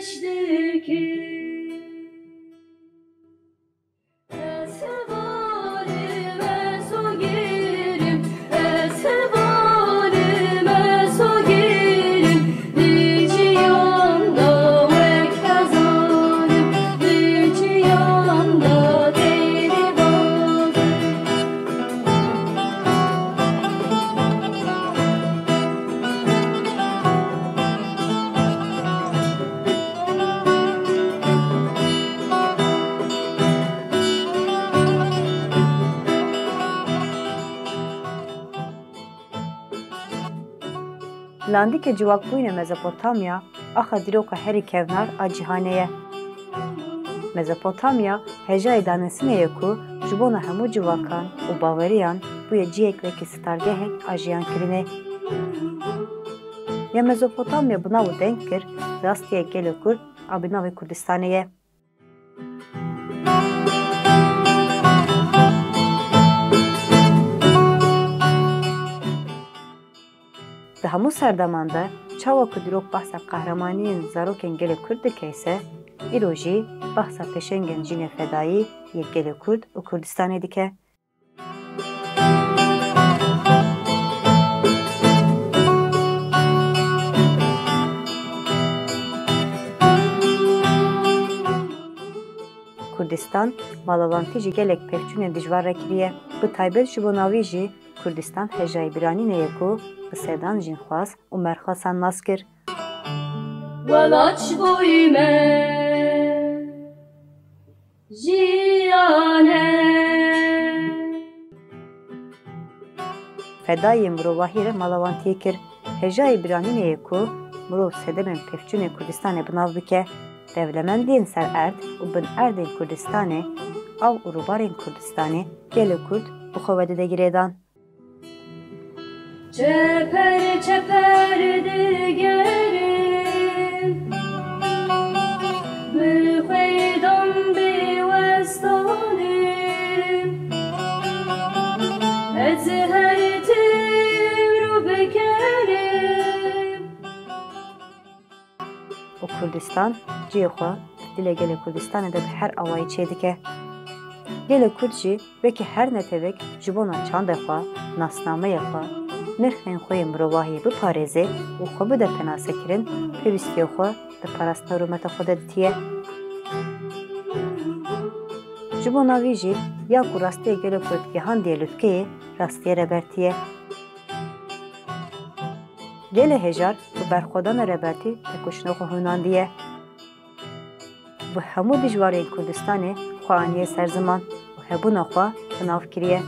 geçti ki Esvalime sogirim, esvalime sogirim Diciyanda vek kazarim, diciyanda deli bazım Landike civak bûyne Mezopotamya, axa dîroka herî kevnar a cîhanê ye. Mezopotamya hejayê danesinê ye ku ji bona hemû civakan û baweriyan bûye ciyek wekî stargehek a jiyankirinê. Ya Mezopotamya bi nav û deng kir, rastiye gelê Kurd a bi navê Kurdistanê ye. Di hemû serdeman de çawa ku dîrok behsa qehremaniyên zarokên gelê Kurd dike ise îro jî behsa pêşengên jînê fedayî yê gelê Kurd û Kurdistanê dike. Kurdistan malawantî jî gelek pevçûnên dijwar re kiriye. Bi taybet ji bo navî jî Kurdistan hejayê biranînê ye ku bi sedan jînxwaz û merxasan nas kir. Welaç boyme jiyane Fedayê mirovahî re malawantiyê kir. Hejayê biranînê ye ku mirov sedemên pevçûnê Kurdistanê bi nav bike. Devlemendiyên ser erd û bin erdên Kurdistanê, av û rûbarên Kurdistanê gelê Kurd bi xwe vedide girêdan. Çeper çeper digerim Bi xeydan biwestanîm Ez her timru bikerim û Kurdistan ciyê xwe dilê gelê Kurdistanê de bi her awayî çê dike. Gelê Kurd jî wekî her netewek ji bona çandê xwe, nasnameyê xwe, nirxên xwe yê mirovahiyê biparêze û xwe bide penasekirin, pêwîstiyê xwe di parastina rûmeta xwe de ditiye. Ji bo navî jî ya ku rastiyê gelê Kurd gihandiye lûtkeyê, rastiyê rebertiye. Gelê hejar bi berxwedana rebertî tekoşîna xwe hûnandiye. Bi hemû dijwarên Kurdistanê xwe aniye ser ziman û hebûna xwe bi nav kiriye.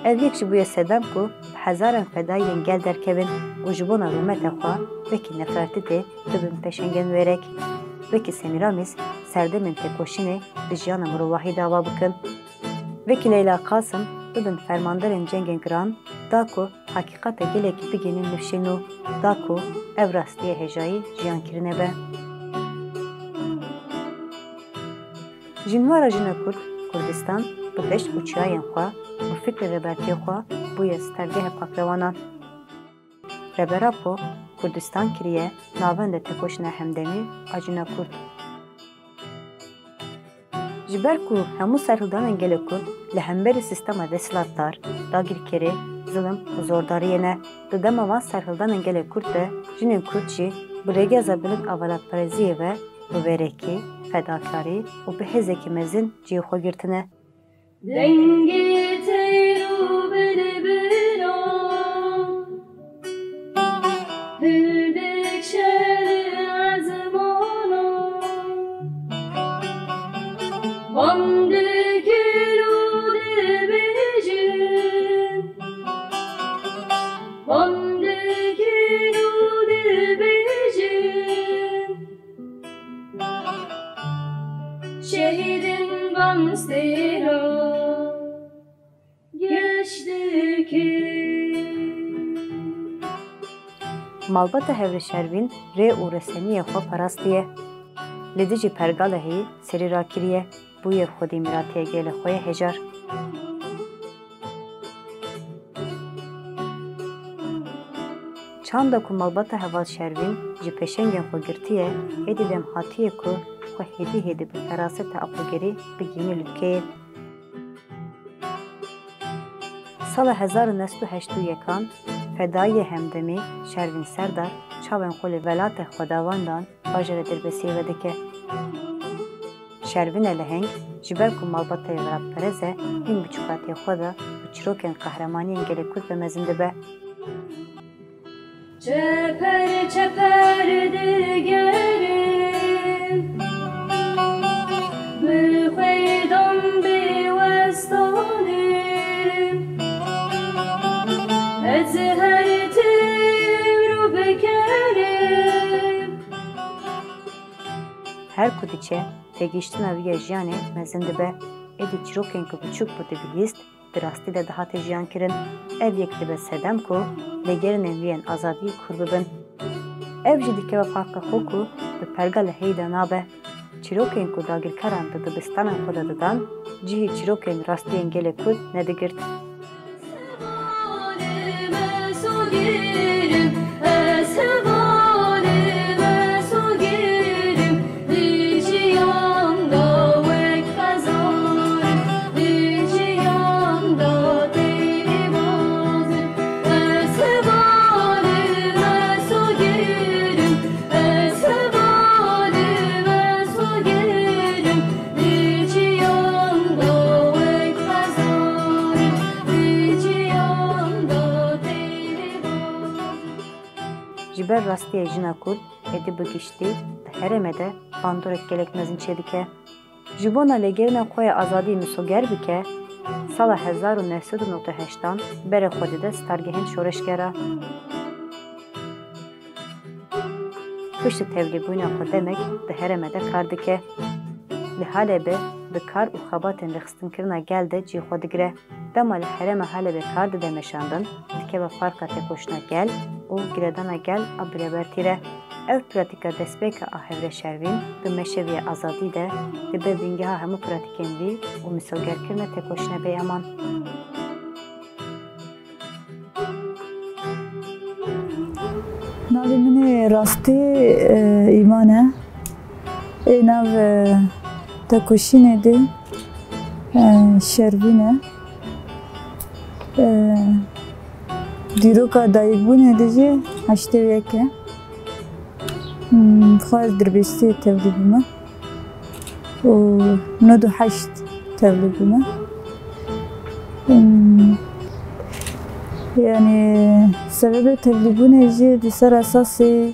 Ev yek ji bûye sedem ku bi hezaran fedayiyên gel derkevin û ji bona rûmeta xwe wekî nefretî tê dibin pêşengên wêrek. Wekî Semîramîz serdemên têkoşînê di jiyana mirovahî dava bikin. Wekî Leyla Qasım bibin fermanderên cengên giran da ku hakîqeta gelekî bigihînin nifşên û da ku ev rastiyê hejayî jiyankirine be. Ji nûara jina Kurd, Kurdistan bi deşt û çiyayên xwe û fikrê rebertiyê xwe bûye stergehê pakrevanan. Rebera ku Kurdistan kiriye navenda tekoşîna hemdemî a jina Kurd. Ji ber ku hemû serhildanên gelê Kurd li hemberî sîstema desthilatdar, dagîrkerî, zilim û zordariyê ne, di dema van serhildanên gelê Kurd de jinên Kurd jî bi rêgeza bilik a welatperestiyê ve bi wêrekî, fedakarî û bi hêzekî mezin ciyê xwe girtine. Dengî teyru bilbiran Hürdik şeri azmana Vandikiru dibijin Vandikiru dibijin Şehidin gamstira geçti ki Malbata Hewrîşervîn rê û reseniyê xwe parastiye. Li dijî pergalehê serî rakiriye, bûye xwedî miratiyê gelê xwe ye hejar. Çanda ku malbata heval şervin ji peşengên xwe girtiye êdî dem hatiye ku xwe hêdî bi feraseta aqilgerî bigînî li dikeyê. Sala 1981 fedayê Hemdemî Şervîn Serdar çavên xwe li welatê xwedawandan bajêrê Dirbesiyê vedike. Şervînê leheng ji ber ku malbatayê welatperez e hîn biçûkatiyê xwe de bi çîrokên qehremaniyên gelê Kurd ve mezin dibe. Çeper çeper digerim Bixweydam biwestanîm Ez her tîmru bikerim Her ku diçe tegîştina wî ya jiyanê mezin dibe. Êdî çîrokên ku biçûk bû dibihîst bi rastî de dihate jiyan kirin. Ev yek dibe sedem ku lêgerînên wî yên azadiyê kûr bibin. Ev jî dikeve farqa xwe ku bi perga li heyda nabe. Çîrokên ku dagirkeran di dibistanan xwe de didan, cihê çîrokên rastiyên gelê Kurd nedigirt. Hevalime sogerim Ez hevalime sogerim Di ciyanda wek xezarim Di ciyanda deybazim Ez hevalime sogerim Ez hevalime sogerim Di ciyanda wek xezarim Di ciyanda deybazim Ji ber rastiyê jina Kurd êdî bigiştî di herêmê de bandorek gelek mezin çêdike. Ji bona lêgerîna xwe ya azadî misoger bike, sala 1998 berê xwe dide stargehên şoreşgera. Piştî tevlîbûna xwe demek di herêmê de kar dike. Li Halebê bi kar û xebatên rêxistinekirina gel de cî xwe digire. Dema li herêma Halebê kar dide meşandin, dikeve farka têkoşina gel û giredana gel a birêbertî re. Ev pratika destpêka a Hevre Şervîn bi meşeviya azadî de dibe bîngeha hemû pratikên wî û misalgerkirina têkoşina bêeman. Navê min ê rastî îman e. Ê nav tekoşînê de Şervîn e. Dîroka dayîkbûnê de jî heştê yek e. Xwe dirbêstiyê tevlî bûme û 98 tevlî bûme. Yani sebebê tevlîbûnê jî di ser esasê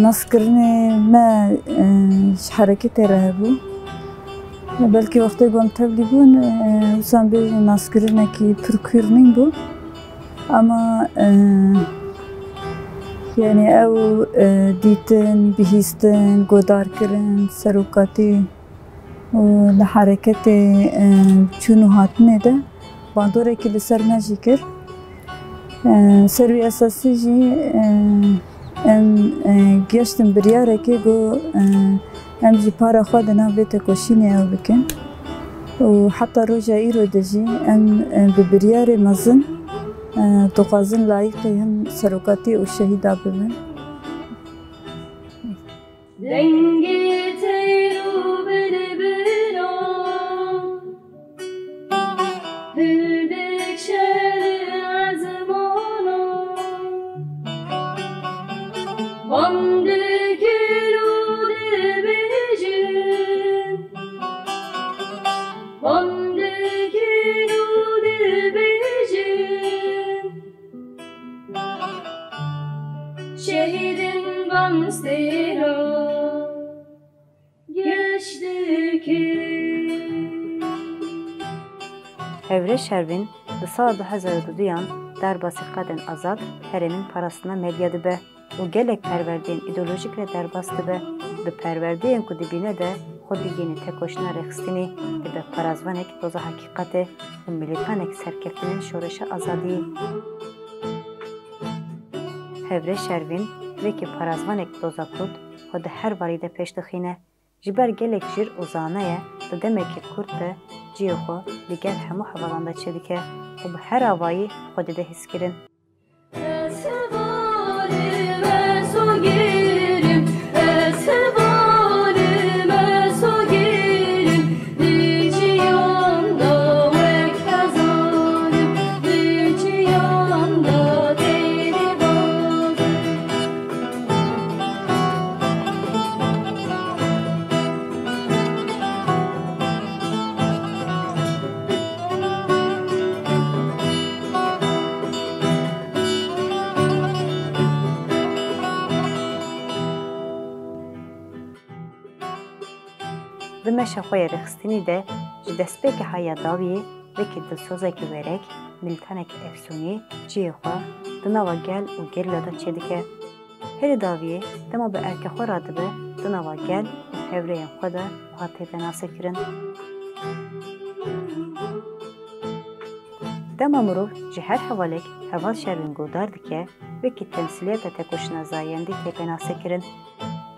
naskirinê me ji hereketê re hebû. Belkî wextê got tevlîbûn wisa bêjin naskirinekî pir kûrnîn bû. Ama yani ew dîtin, bihîstin, godarkirin, serokatî û li hereketê çûn û hatinê de bandorekî li ser me jî kir. Ser wî esasî jî em geştin biryarekê got em jî para xwe di nav vê tekoşînê ew bikin. û heta roja îro de jî em bi biryarê mezin dixwazin layıqê him serokatî û şehîda bibin. Dengi teyru bilbila Hürdük şehri azmana Bandı gülü dibicin Bandı gülü dibicin Şehidin bamstira geçti ki Hevre Şervîn di sala 2002 derbasî qedên azad herêmên parastina medya dibe û gelek perwerdeyên îdeolojîk re derbas dibe. Bi perwerdeyên ku dibîne de xwe digihîne têkoşîna rêxistinê dibe parazvanek doza heqîqetê û milîtanek serkeftinên şoreşa azadiyê. Hevre Şervîn vekî parazvanek doza Kurd xwe di her varî de pêş dixîne. Ji ber gelek jîr û zane ye di demekî Kurd de ciyê xwe li gel hemû hevalan de çêdike û bi her avayî xwe dide hîskirin. Di meşa xwe yê rêxistinî de ji destpêkê heya dawiyê wekî dilsozekî werek, miltanekî efsûnî ciyê xwe di nava gel û gerîla de çêdike. Herî dawiyê dema bi erkê xwe re dibe di nava gel û hevreyên xwe de wiha tê penasekirin. Dema mirov ji her hevalek heval şervên godar dike, wekî temsîliyeta tekoşîna zayendî tê penasekirin.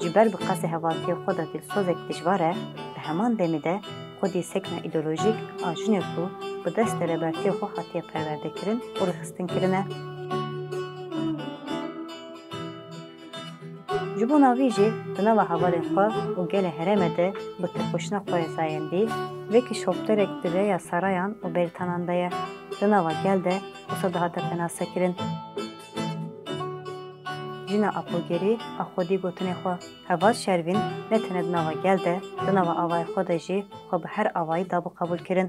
Ji ber bi qesê hevaltiyê xwe de dilsozek dijwar e, bi heman demê de xwedî sekna îdeolojîk a jinê ku bi destê rebertiyê xwe hatiye perwerdekirin û rêxistinkirin e. Ji bo navî jî di nava hevalên xwe û gelê herêmê de bi tekoşîna xwe yê zayendî, wekî şopterek di rêya sarayan û berîtanan de ye. Di nava gel de wisa dihate penasekirin. Jina Apogerî a xwedî gotinê xwe. Heval şervîn ne tenê di nava gel de, di nava avayê xwe de jî xwe bi her avayî dabûqebûlkirin.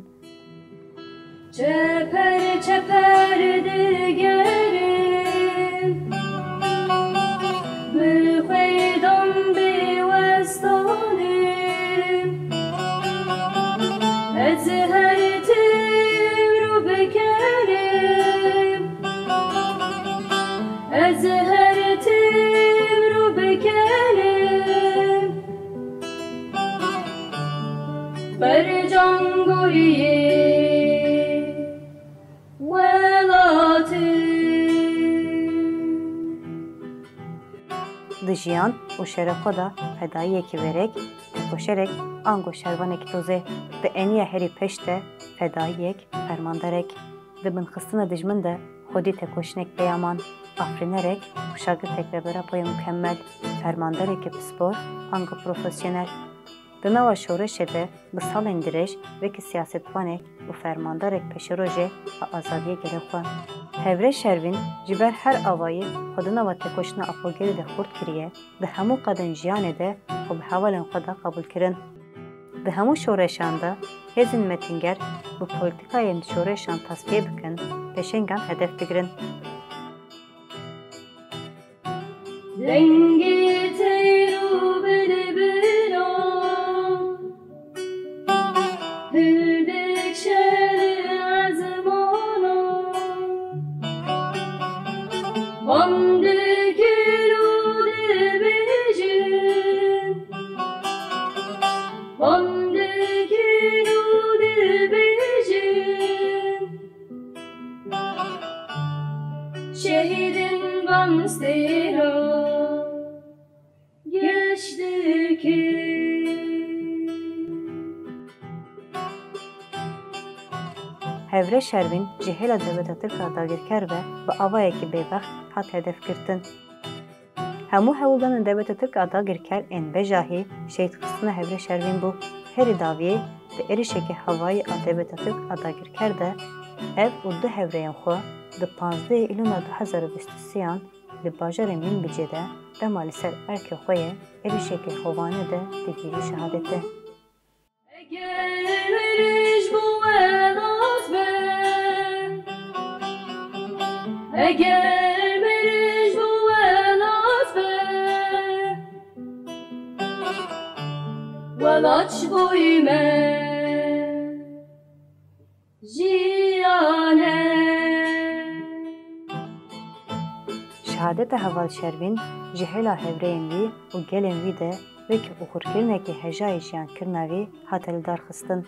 Çeper çeper digerin bi xweydam biwestanîm ez her tim rû bikerim ez her tim rû bikerim bercan goriyê Di jiyan û şerê xwe de fedayiyekî werek, tekoşerek ango şervanekî tozê. Di eniya herî pêş de fedayiyek, fermanderek. Di binxistina dijmin de xwedî tekoşinek peyaman, afrînerek û şagirtek reberapoya mukemmel, fermanderekî pispor, ango profesyonel. Di nava şoreşê de bi salên dirêj wekî siyasetvanek û fermanderek pêşerojê a azadiyê gelê xwe. Hevre şervîn ji ber her avayî xwe di nava tekoşîna Apogerî de xurt kiriye, di hemû qedên jiyanê de xwe bi hevalên xwe de qebûlkirin. Di hemû şoreşan de hêzên metînger bi polîtîkayên şoreşan tasfiye bikin, pêşengan hedef bigirin. Dengê teyr û bilbilan hildek şerê ezmanan Vam digir û dibêjin Vam digir û dibêjin Şehidin vam stêra Hevre şervîn ji hêla devleta Tirkiya dagirker ve bi avayekî bêbext hat hedefgirtin. Hemû hewildanên devleta Tirkiya dagirker ên bejahî şehîdxistina hevre şervîn bû. Herî dawiyê di êrişekî hewayî a devleta Tirkiya dagirker de ev û du hevreyên xwe di 15 îlûna 2023yan li bajarê Minbicê de dema li ser erkê xwe yê êrişekî hovane de digihî şehadetê. Eger meric bu welat be Welaç boy me jiyane Şehadeta heval şervîn ji hêla hevreyên wî û gelên wî de wekî oxurkirinekî hejayê jiyankirina wî hate li darxistin.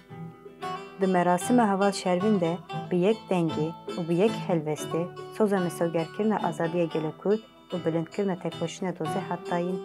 Di merasîma heval şervîn de bi yek dengê û bi yek helwestê soza misewgerkirina azadiya gelê Kurd û bilindkirina tekoşîna dozê hat dayîn.